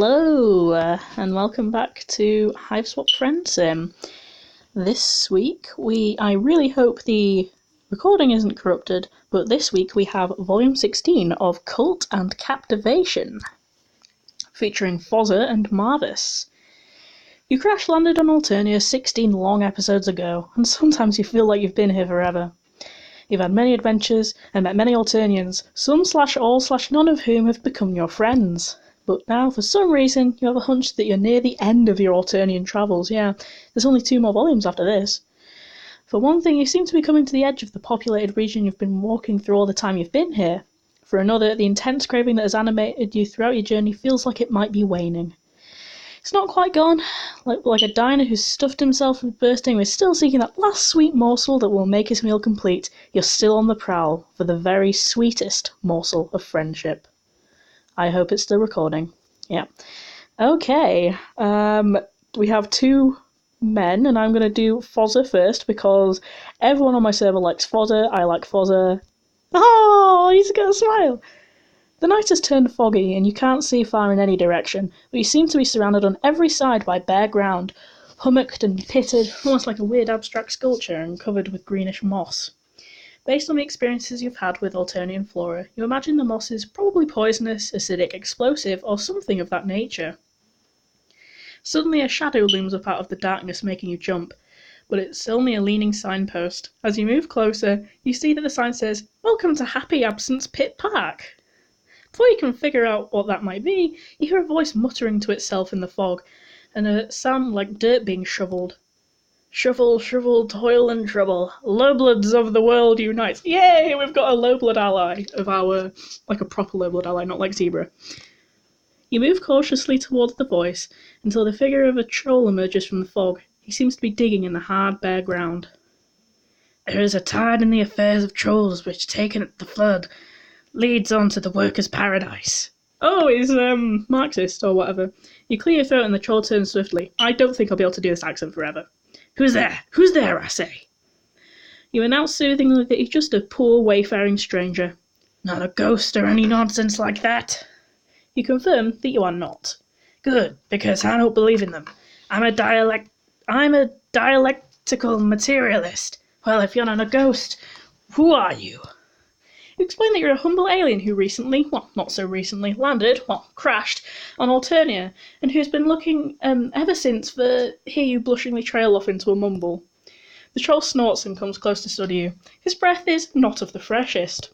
Hello, and welcome back to Hive Swap Friendsim. This week, I really hope the recording isn't corrupted, but this week we have Volume 16 of Cult and Captivation, featuring Fozzer and Marvis. You crash-landed on Alternia 16 long episodes ago, and sometimes you feel like you've been here forever. You've had many adventures and met many Alternians, some/all/none of whom have become your friends. But now, for some reason, you have a hunch that you're near the end of your Alternian travels. Yeah, there's only 2 more volumes after this. For one thing, you seem to be coming to the edge of the populated region you've been walking through all the time you've been here. For another, the intense craving that has animated you throughout your journey feels like it might be waning. It's not quite gone. Like a diner who's stuffed himself with bursting is still seeking that last sweet morsel that will make his meal complete. You're still on the prowl for the very sweetest morsel of friendship. I hope it's still recording. Yeah. Okay. We have 2 men, and I'm going to do Fozzer first because everyone on my server likes Fozzer. I like Fozzer. Oh, he's got a smile. The night has turned foggy, and you can't see far in any direction, but you seem to be surrounded on every side by bare ground, hummocked and pitted, almost like a weird abstract sculpture, and covered with greenish moss. Based on the experiences you've had with Alternian flora, you imagine the moss is probably poisonous, acidic, explosive, or something of that nature. Suddenly a shadow looms up out of the darkness, making you jump, but it's only a leaning signpost. As you move closer, you see that the sign says, "Welcome to Happy Absence Pit Park." Before you can figure out what that might be, you hear a voice muttering to itself in the fog, and a sound like dirt being shovelled. "Shovel, shovel, toil and trouble. Lowbloods of the world unite." Yay! We've got a lowblood ally of our, like a proper lowblood ally, not like Zebra. You move cautiously towards the voice until the figure of a troll emerges from the fog. He seems to be digging in the hard, bare ground. "There is a tide in the affairs of trolls which, taken at the flood, leads on to the workers' paradise." Oh, he's Marxist or whatever. You clear your throat and the troll turns swiftly. I don't think I'll be able to do this accent forever. "Who's there? Who's there, I say?" You announce soothingly that he's just a poor wayfaring stranger. "Not a ghost or any nonsense like that?" You confirm that you are not. "Good, because I don't believe in them. I'm a dialectical materialist." "Well, if you're not a ghost, who are you?" You explain that you're a humble alien who recently, well, not so recently, crashed on Alternia, and who's been looking ever since for hear you blushingly trail off into a mumble. The troll snorts and comes close to study you. His breath is not of the freshest.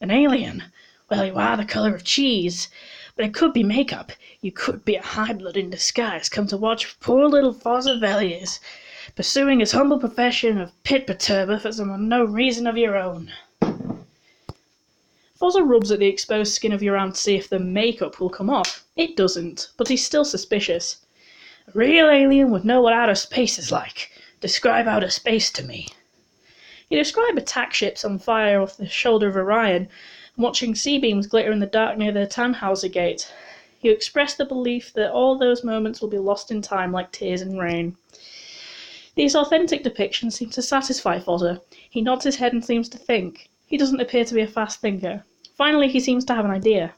"An alien? Well, you are the colour of cheese. But it could be makeup. You could be a high-blood in disguise, come to watch poor little Fozzer Velyes pursuing his humble profession of pit perturber for some unknown reason of your own." Fozzer rubs at the exposed skin of your arm to see if the makeup will come off. It doesn't, but he's still suspicious. "A real alien would know what outer space is like. Describe outer space to me." You describe attack ships on fire off the shoulder of Orion, and watching sea-beams glitter in the dark near the Tannhauser Gate. You express the belief that all those moments will be lost in time like tears in rain. These authentic depictions seem to satisfy Fozzer. He nods his head and seems to think. He doesn't appear to be a fast thinker. Finally, he seems to have an idea.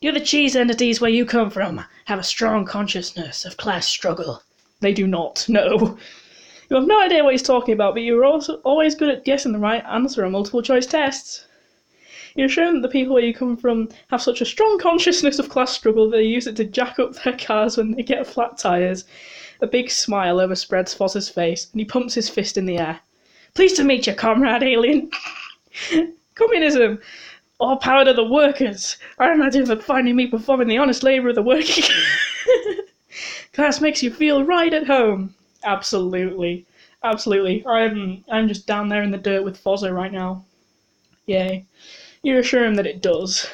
"Do the cheese entities where you come from have a strong consciousness of class struggle?" They do not, no. You have no idea what he's talking about, but you're also always good at guessing the right answer on multiple choice tests. You're shown that the people where you come from have such a strong consciousness of class struggle that they use it to jack up their cars when they get flat tyres. A big smile overspreads Fozzer's face, and he pumps his fist in the air. "Pleased to meet you, comrade alien." "Communism! All power to the workers. I imagine that finding me performing the honest labour of the working class makes you feel right at home." Absolutely. Absolutely. I'm just down there in the dirt with Fozzer right now. Yay. You assure him that it does.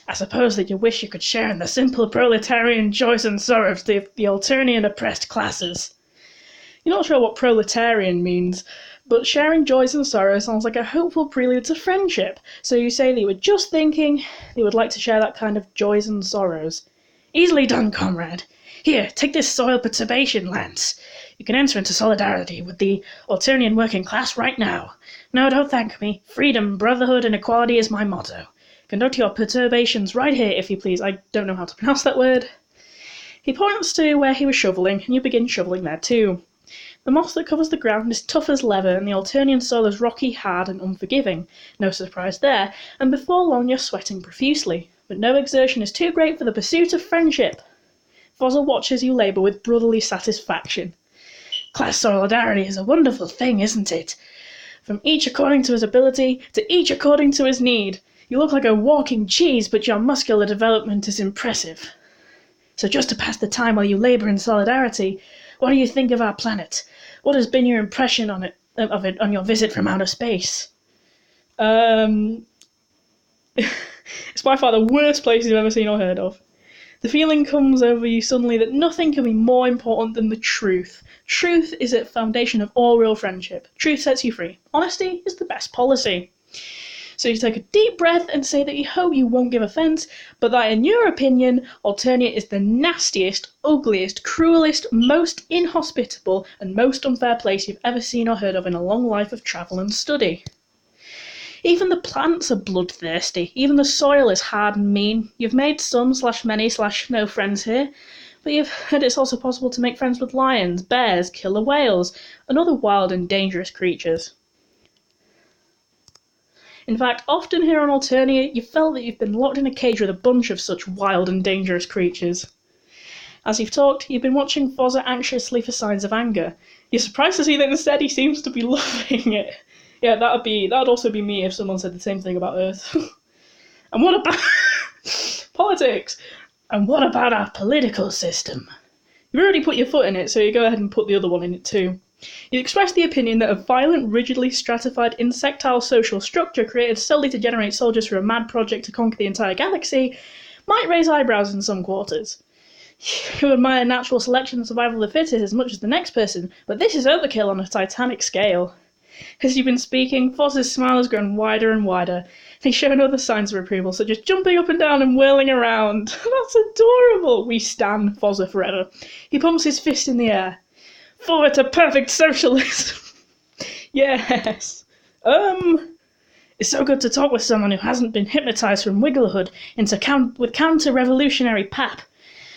"I suppose that you wish you could share in the simple proletarian joys and sorrows of the Alternian oppressed classes." You're not sure what proletarian means, but sharing joys and sorrows sounds like a hopeful prelude to friendship, so you say that you were just thinking that you would like to share that kind of joys and sorrows. "Easily done, comrade. Here, take this soil perturbation lance. You can enter into solidarity with the Alternian working class right now. No, don't thank me. Freedom, brotherhood, and equality is my motto. Conduct your perturbations right here, if you please." I don't know how to pronounce that word. He points to where he was shoveling, and you begin shoveling there too. The moss that covers the ground is tough as leather, and the Alternian soil is rocky, hard, and unforgiving. No surprise there, and before long you're sweating profusely. But no exertion is too great for the pursuit of friendship. Fozzer watches you labour with brotherly satisfaction. Class solidarity is a wonderful thing, isn't it? From each according to his ability, to each according to his need. You look like a walking cheese, but your muscular development is impressive. So just to pass the time while you labour in solidarity, what do you think of our planet? What has been your impression of it on your visit from outer space? It's by far the worst place you've ever seen or heard of. The feeling comes over you suddenly that nothing can be more important than the truth. Truth is at the foundation of all real friendship. Truth sets you free. Honesty is the best policy. So you take a deep breath and say that you hope you won't give offence, but that in your opinion, Alternia is the nastiest, ugliest, cruelest, most inhospitable, and most unfair place you've ever seen or heard of in a long life of travel and study. Even the plants are bloodthirsty. Even the soil is hard and mean. You've made some/many/no friends here, but you've heard it's also possible to make friends with lions, bears, killer whales, and other wild and dangerous creatures. In fact, often here on Alternia, you felt that you've been locked in a cage with a bunch of such wild and dangerous creatures. As you've talked, you've been watching Fozzer anxiously for signs of anger. You're surprised to see that instead he seems to be loving it. Yeah, that'd also be me if someone said the same thing about Earth. And what about politics? And what about our political system? You've already put your foot in it, so you go ahead and put the other one in it too. You express the opinion that a violent, rigidly stratified, insectile social structure created solely to generate soldiers for a mad project to conquer the entire galaxy might raise eyebrows in some quarters. You admire natural selection and survival of the fittest as much as the next person, but this is overkill on a titanic scale. As you've been speaking, Fozzer's smile has grown wider and wider, and he's shown other signs of approval, such as jumping up and down and whirling around. That's adorable! We stand Fozzer forever. He pumps his fist in the air. Forward to perfect socialism! Yes. It's so good to talk with someone who hasn't been hypnotised from Wigglehood with counter-revolutionary pap.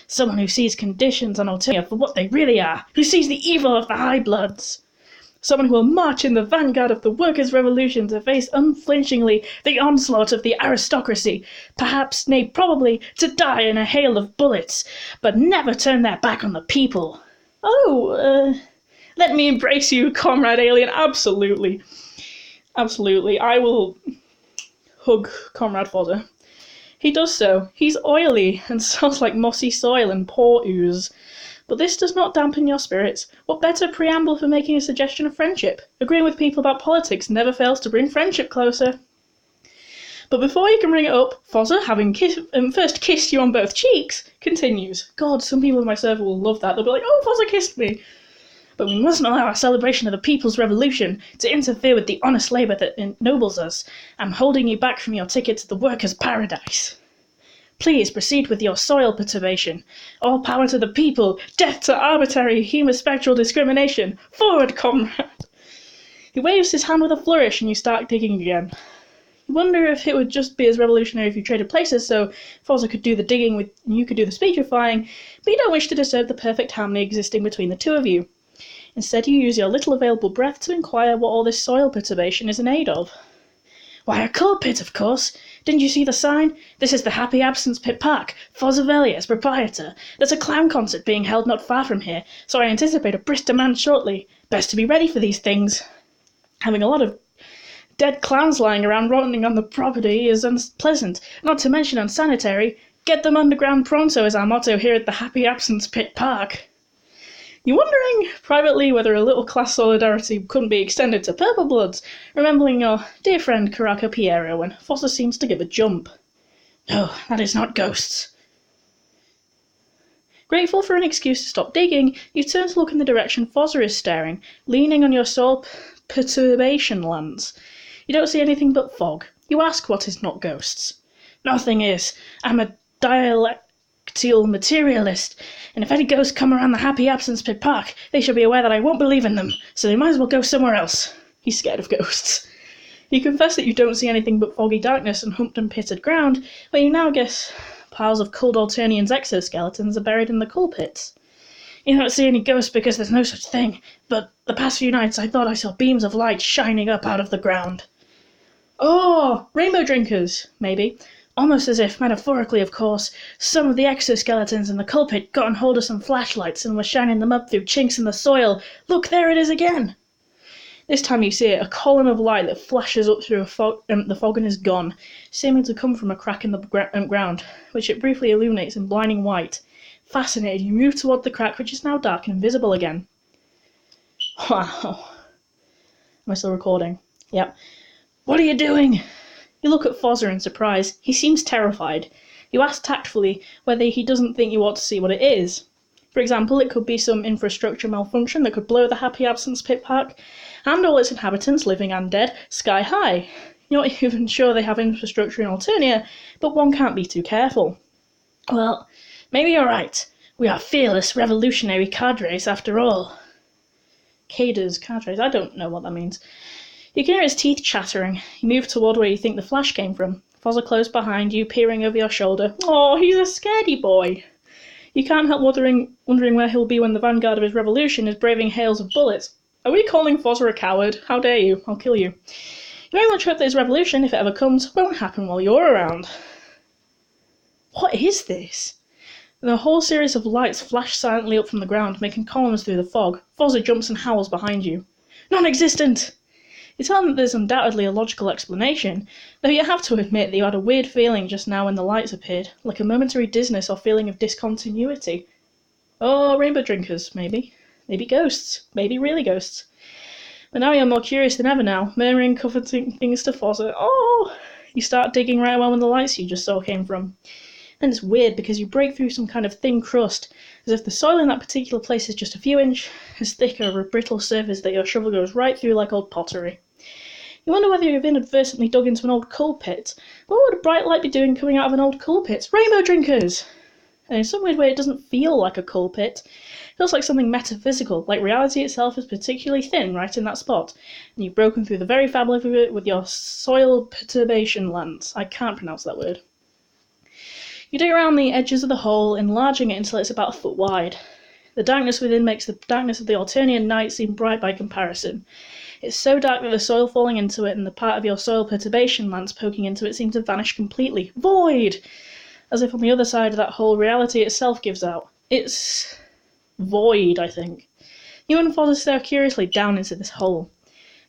Someone who sees conditions on Alternia for what they really are, who sees the evil of the High Bloods. Someone who will march in the vanguard of the workers' revolution to face unflinchingly the onslaught of the aristocracy, perhaps, nay probably, to die in a hail of bullets, but never turn their back on the people. Let me embrace you, Comrade Alien. Absolutely. Absolutely. I will hug Comrade Fozzer. He does so. He's oily and smells like mossy soil and pore ooze. But this does not dampen your spirits. What better preamble for making a suggestion of friendship? Agreeing with people about politics never fails to bring friendship closer. But before you can bring it up, Fozzer, having first kissed you on both cheeks, continues. God, some people in my server will love that. They'll be like, oh, Fozzer kissed me. But we mustn't allow our celebration of the people's revolution to interfere with the honest labour that ennobles us. I'm holding you back from your ticket to the workers' paradise. Please proceed with your soil perturbation. All power to the people. Death to arbitrary hemispectral discrimination. Forward, comrade. He waves his hand with a flourish and you start digging again. You wonder if it would just be as revolutionary if you traded places so Fozzer could do the digging and you could do the speechifying, but you don't wish to disturb the perfect harmony existing between the two of you. Instead, you use your little available breath to inquire what all this soil perturbation is in aid of. Why, a coal pit, of course. Didn't you see the sign? This is the Happy Absence Pit Park. Fozzer Velyes, proprietor. There's a clown concert being held not far from here, so I anticipate a brisk demand shortly. Best to be ready for these things. Having a lot of dead clowns lying around rotting on the property is unpleasant, not to mention unsanitary. Get them underground pronto is our motto here at the Happy Absence Pit Park. You're wondering, privately, whether a little class solidarity couldn't be extended to purple bloods, remembering your dear friend Caraca Piero when Fozzer seems to give a jump. No, that is not ghosts. Grateful for an excuse to stop digging, you turn to look in the direction Fozzer is staring, leaning on your soul perturbation lance. You don't see anything but fog. You ask what is not ghosts. Nothing is. I'm a dialectical materialist, and if any ghosts come around the Happy Absence Pit Park, they should be aware that I won't believe in them, so they might as well go somewhere else. He's scared of ghosts. You confess that you don't see anything but foggy darkness and humped and pitted ground, where you now guess piles of cold Alternians' exoskeletons are buried in the coal pits. You don't see any ghosts because there's no such thing, but the past few nights I thought I saw beams of light shining up out of the ground. Oh, rainbow drinkers, maybe. Almost as if, metaphorically of course, some of the exoskeletons in the coal pit got on hold of some flashlights and were shining them up through chinks in the soil. Look, there it is again! This time you see it, a column of light that flashes up through the fog and is gone, seeming to come from a crack in the ground, which it briefly illuminates in blinding white. Fascinated, you move toward the crack, which is now dark and invisible again. Wow. Am I still recording? Yep. What are you doing? You look at Fozzer in surprise. He seems terrified. You ask tactfully whether he doesn't think you ought to see what it is. For example, it could be some infrastructure malfunction that could blow the Happy Absence Pit Park and all its inhabitants, living and dead, sky high. You're not even sure they have infrastructure in Alternia, but one can't be too careful. Well, maybe you're right. We are fearless, revolutionary cadres after all. Cadres, I don't know what that means. You can hear his teeth chattering. You move toward where you think the flash came from. Fozzer close behind you, peering over your shoulder. Oh, he's a scaredy boy. You can't help wondering where he'll be when the vanguard of his revolution is braving hails of bullets. Are we calling Fozzer a coward? How dare you? I'll kill you. You very much hope that his revolution, if it ever comes, won't happen while you're around. What is this? The whole series of lights flash silently up from the ground, making columns through the fog. Fozzer jumps and howls behind you. Non-existent! You tell him that there's undoubtedly a logical explanation, though you have to admit that you had a weird feeling just now when the lights appeared, like a momentary dizziness or feeling of discontinuity. Oh, rainbow drinkers, maybe. Maybe ghosts. Maybe really ghosts. But now you're more curious than ever now, murmuring comforting things to Fozzer. Oh! You start digging right around where the lights you just saw came from. And it's weird because you break through some kind of thin crust, as if the soil in that particular place is just a few inches thick over a brittle surface that your shovel goes right through like old pottery. You wonder whether you've inadvertently dug into an old coal pit. What would a bright light be doing coming out of an old coal pit? Rainbow drinkers! And in some weird way it doesn't feel like a coal pit. It feels like something metaphysical, like reality itself is particularly thin right in that spot, and you've broken through the very fabric of it with your soil perturbation lance. I can't pronounce that word. You dig around the edges of the hole, enlarging it until it's about a foot wide. The darkness within makes the darkness of the Alternian night seem bright by comparison. It's so dark that the soil falling into it and the part of your soil perturbation lance poking into it seem to vanish completely. Void! As if on the other side of that hole reality itself gives out. It's void, I think. You and Fozzer stare curiously down into this hole.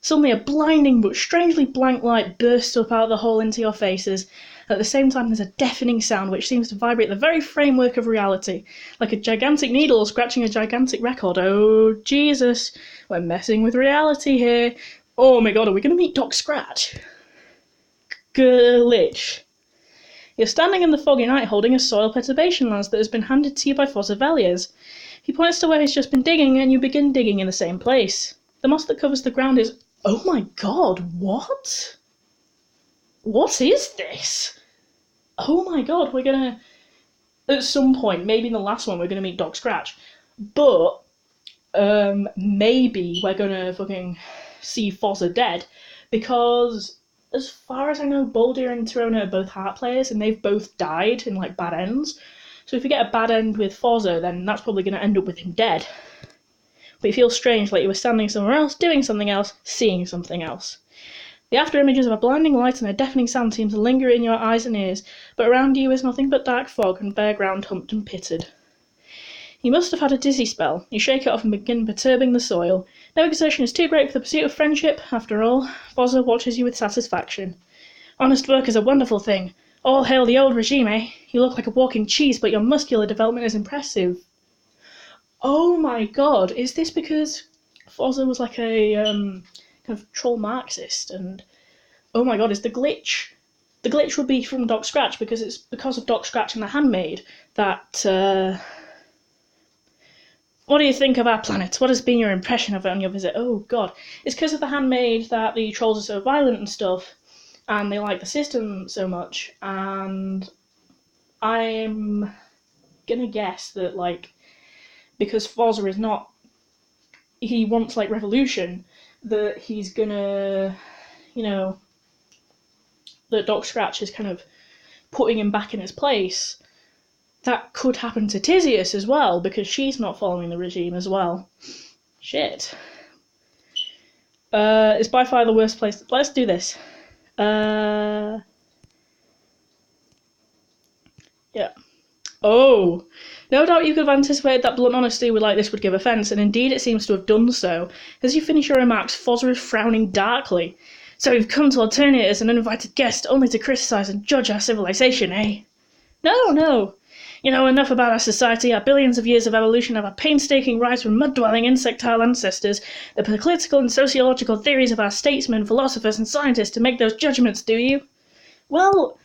Suddenly a blinding but strangely blank light bursts up out of the hole into your faces. At the same time there's a deafening sound which seems to vibrate the very framework of reality, like a gigantic needle scratching a gigantic record. Oh, Jesus, we're messing with reality here. Oh my god, are we going to meet Doc Scratch? Glitch. You're standing in the foggy night holding a soil perturbation lance that has been handed to you by Fozzer Velyes. He points to where he's just been digging and you begin digging in the same place. The moss that covers the ground is... Oh my god, what? What is this? Oh my god, we're gonna... At some point, maybe in the last one, we're gonna meet Doc Scratch. But, maybe we're gonna fucking see Fozzer dead. Because, as far as I know, Baldur and Tirona are both heart players, and they've both died in, like, bad ends. So if you get a bad end with Fozzer, then that's probably gonna end up with him dead. But it feels strange, like you were standing somewhere else, doing something else, seeing something else. The after images of a blinding light and a deafening sound seem to linger in your eyes and ears, but around you is nothing but dark fog and bare ground humped and pitted. You must have had a dizzy spell. You shake it off and begin perturbing the soil. No exertion is too great for the pursuit of friendship, after all. Fozzer watches you with satisfaction. Honest work is a wonderful thing. All hail the old regime, eh? You look like a walking cheese, but your muscular development is impressive. Oh my god, is this because Fozzer was like a kind of troll Marxist, and oh my god, is the glitch? The glitch would be from Doc Scratch, because it's because of Doc Scratch and the Handmaid that, What do you think of our planet? What has been your impression of it on your visit? Oh god, it's because of the Handmaid that the trolls are so violent and stuff, and they like the system so much, and I'm gonna guess that, like, because Fozzer is not, he wants, like, revolution, that he's gonna, you know, that Doc Scratch is kind of putting him back in his place, that could happen to Tisius as well, because she's not following the regime as well. Shit. It's by far the worst place. Let's do this. Yeah. Oh. No doubt you could have anticipated that blunt honesty like this would give offence, and indeed it seems to have done so. As you finish your remarks, Fozzer is frowning darkly. So you've come to Alternia as an uninvited guest, only to criticise and judge our civilization, eh? No. You know enough about our society, our billions of years of evolution, our painstaking rise from mud-dwelling insectile ancestors, the political and sociological theories of our statesmen, philosophers and scientists to make those judgments, do you? Well,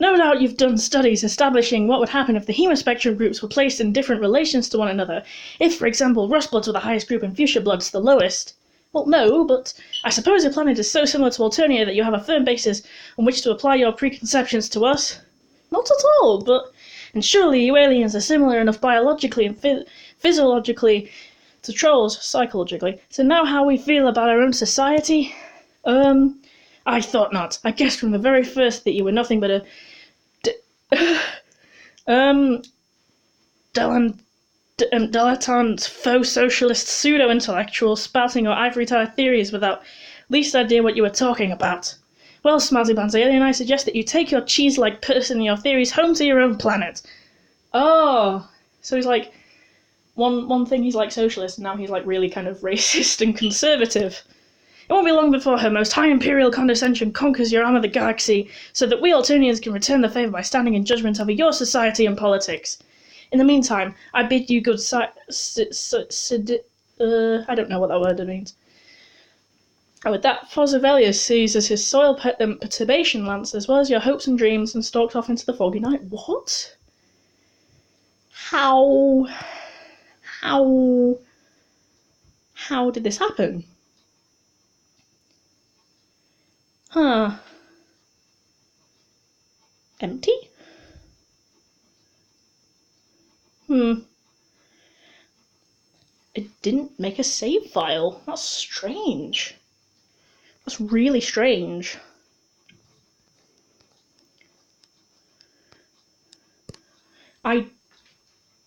no doubt you've done studies establishing what would happen if the hemospectrum groups were placed in different relations to one another. If, for example, rustbloods were the highest group and fuchsia bloods the lowest. Well, no, but I suppose your planet is so similar to Alternia that you have a firm basis on which to apply your preconceptions to us. Not at all, and surely you aliens are similar enough biologically and physiologically to trolls, psychologically, to know how we feel about our own society? I thought not. I guessed from the very first that you were nothing but a dilettante, faux socialist pseudo-intellectual spouting your ivory-tower theories without least idea what you were talking about. Well, Smarty Pants Alien, I suggest that you take your cheese-like person and your theories home to your own planet. Oh, so he's like, one thing he's like socialist, and now he's like really kind of racist and conservative. It won't be long before her most high imperial condescension conquers your arm of the galaxy, so that we Alternians can return the favour by standing in judgment over your society and politics. In the meantime, I bid you good I don't know what that word means. And with that, Fozzer Velyes seizes his soil perturbation lance as well as your hopes and dreams and stalks off into the foggy night. What? How did this happen? Huh. Empty? It didn't make a save file. That's strange. That's really strange.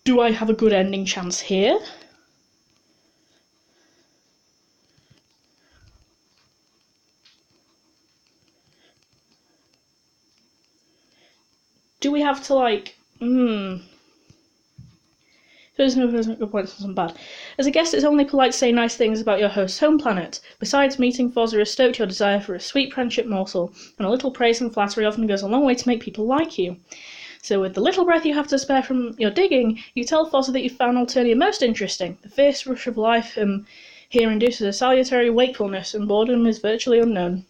Do I have a good ending chance here? Do we have to like, There's no good points and some bad. As a guest, it's only polite to say nice things about your host's home planet. Besides, meeting Fozzer has stoked your desire for a sweet friendship morsel, and a little praise and flattery often goes a long way to make people like you. So with the little breath you have to spare from your digging, you tell Fozzer that you found Alternia most interesting. The fierce rush of life here induces a salutary wakefulness, and boredom is virtually unknown.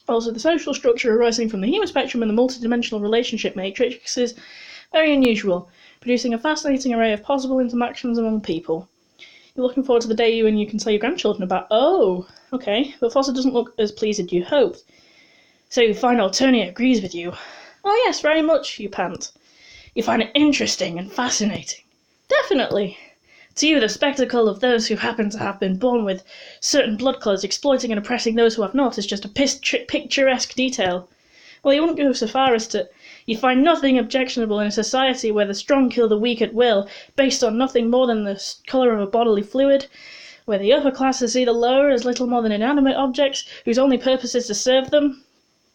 Also, the social structure arising from the hemospectrum and the multidimensional relationship matrix is very unusual, producing a fascinating array of possible interactions among people. You're looking forward to the day you can tell your grandchildren about. Oh, okay, but Fozzer doesn't look as pleased as you hoped. So you find Alternia agrees with you. Oh yes, very much, you pant. You find it interesting and fascinating. Definitely. To you, the spectacle of those who happen to have been born with certain blood colours exploiting and oppressing those who have not is just a picturesque detail. Well, you wouldn't go so far as to... You find nothing objectionable in a society where the strong kill the weak at will, based on nothing more than the colour of a bodily fluid, where the upper classes see the lower as little more than inanimate objects whose only purpose is to serve them,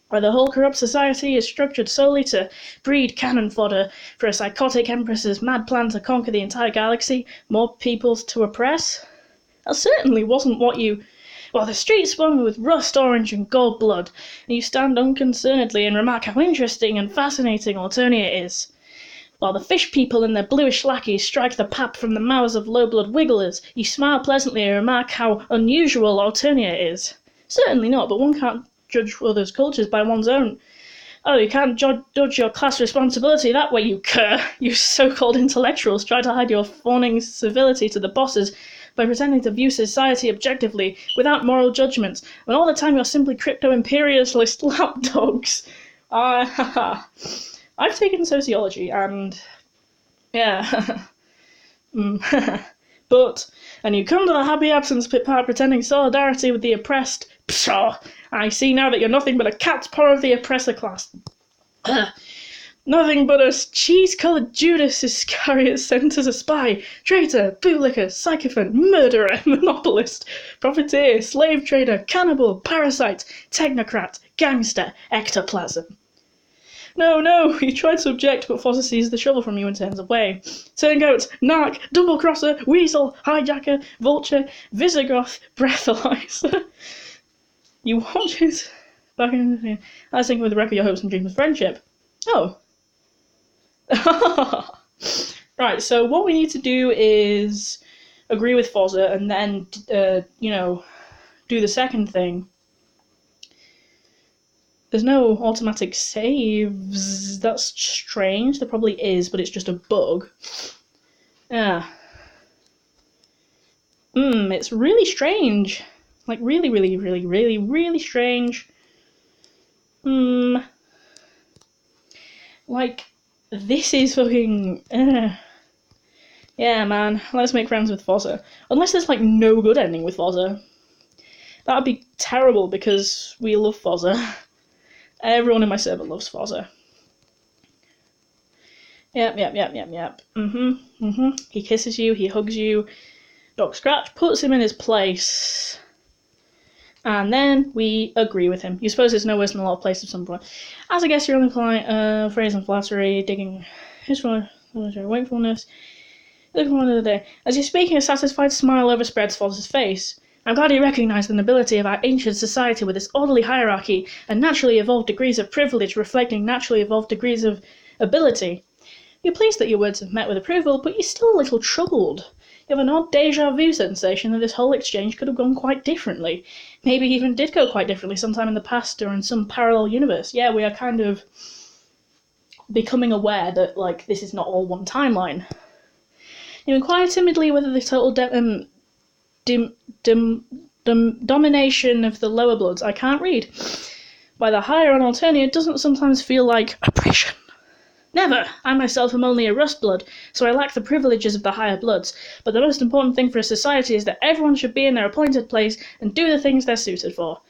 where the whole corrupt society is structured solely to breed cannon fodder for a psychotic empress's mad plan to conquer the entire galaxy, more peoples to oppress. That certainly wasn't what you... Well, the streets swung with rust, orange and gold blood, and you stand unconcernedly and remark how interesting and fascinating Alternia is. While the fish people and their bluish lackeys strike the pap from the mouths of low-blood wigglers, you smile pleasantly and remark how unusual Alternia is. Certainly not, but one can't judge others' cultures by one's own. Oh, you can't judge your class responsibility that way, you cur. You so-called intellectuals try to hide your fawning civility to the bosses by pretending to view society objectively, without moral judgments, when all the time you're simply crypto-imperialist lapdogs. I've taken sociology, and... yeah. But, and you come to the happy absence pit part pretending solidarity with the oppressed. Pshaw! I see now that you're nothing but a cat's paw of the oppressor class. Nothing but a cheese-coloured Judas Iscariot sent as a spy, traitor, bootlicker, sycophant, murderer, monopolist, profiteer, slave trader, cannibal, parasite, technocrat, gangster, ectoplasm. No, you tried to object, but Fozzer seizes the shovel from you and turns away. Turncoat, narc, double-crosser, weasel, hijacker, vulture, Visigoth, breathalyzer. You watch his back in. I was thinking with the wreck of your hopes and dreams of friendship. Oh. Right, so what we need to do is agree with Fozzer and then, do the second thing. There's no automatic saves. That's strange. There probably is, but it's just a bug. Yeah. It's really strange. Like, really, really, really, really, really strange. Like, this is fucking... Yeah, man, let's make friends with Fozzer. Unless there's, like, no good ending with Fozzer. That would be terrible, because we love Fozzer. Everyone in my server loves Fozzer. Yep. He kisses you, he hugs you. Doc Scratch puts him in his place. And then we agree with him. You suppose it's no worse than a lot of places at some point. As I guess you're only polite, phrase and flattery, digging his wakefulness. Look for one of the day. As you're speaking, a satisfied smile overspreads Fozzer's face. I'm glad you recognise the nobility of our ancient society with its orderly hierarchy and naturally evolved degrees of privilege reflecting naturally evolved degrees of ability. You're pleased that your words have met with approval, but you're still a little troubled. You have an odd déjà vu sensation that this whole exchange could have gone quite differently. Maybe even did go quite differently sometime in the past or in some parallel universe. Yeah, we are kind of becoming aware that, like, this is not all one timeline. You inquire timidly whether the total domination of the lower bloods, I can't read, by the higher on Alternia doesn't sometimes feel like oppression. Never! I myself am only a rust blood, so I lack the privileges of the higher bloods, but the most important thing for a society is that everyone should be in their appointed place and do the things they're suited for.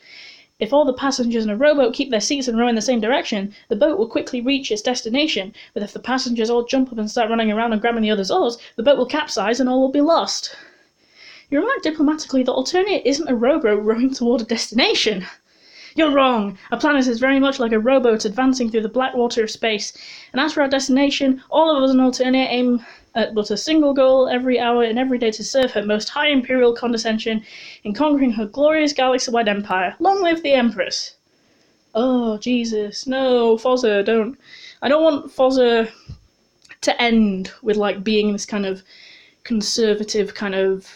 If all the passengers in a rowboat keep their seats and row in the same direction, the boat will quickly reach its destination, but if the passengers all jump up and start running around and grabbing the other's oars, the boat will capsize and all will be lost. You remark diplomatically that Alternia isn't a rowboat rowing toward a destination. You're wrong. Our planet is very much like a rowboat advancing through the black water of space. And as for our destination, all of us in Alternia aim at but a single goal every hour and every day to serve her most high imperial condescension in conquering her glorious galaxy-wide empire. Long live the Empress! Oh, Jesus. No, Fozzer, don't. I don't want Fozzer to end with, like, being this kind of conservative kind of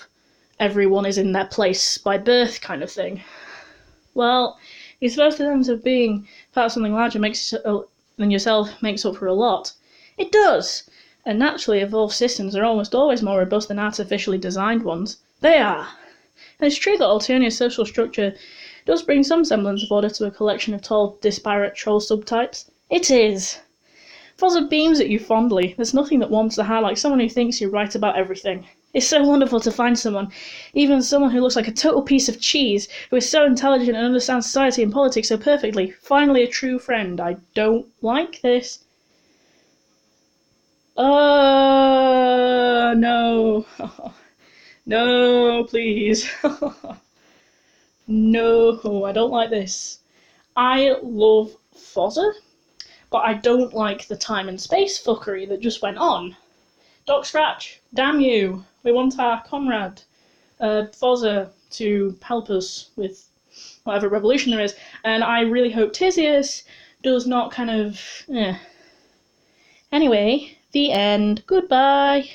everyone is in their place by birth kind of thing. Well, you're supposed to sense of being part of something larger than yourself makes up for a lot. It does! And naturally evolved systems are almost always more robust than artificially designed ones. They are! And it's true that Alternia's social structure does bring some semblance of order to a collection of tall, disparate troll subtypes. It is! Fozzer beams at you fondly. There's nothing that warms the heart like someone who thinks you're right about everything. It's so wonderful to find someone, even someone who looks like a total piece of cheese, who is so intelligent and understands society and politics so perfectly. Finally a true friend. I don't like this. No. No, please. No, I don't like this. I love Fozzer, but I don't like the time and space fuckery that just went on. Doc Scratch, damn you. We want our comrade, Fozzer, to help us with whatever revolution there is. And I really hope Theseus does not kind of... Anyway, the end. Goodbye.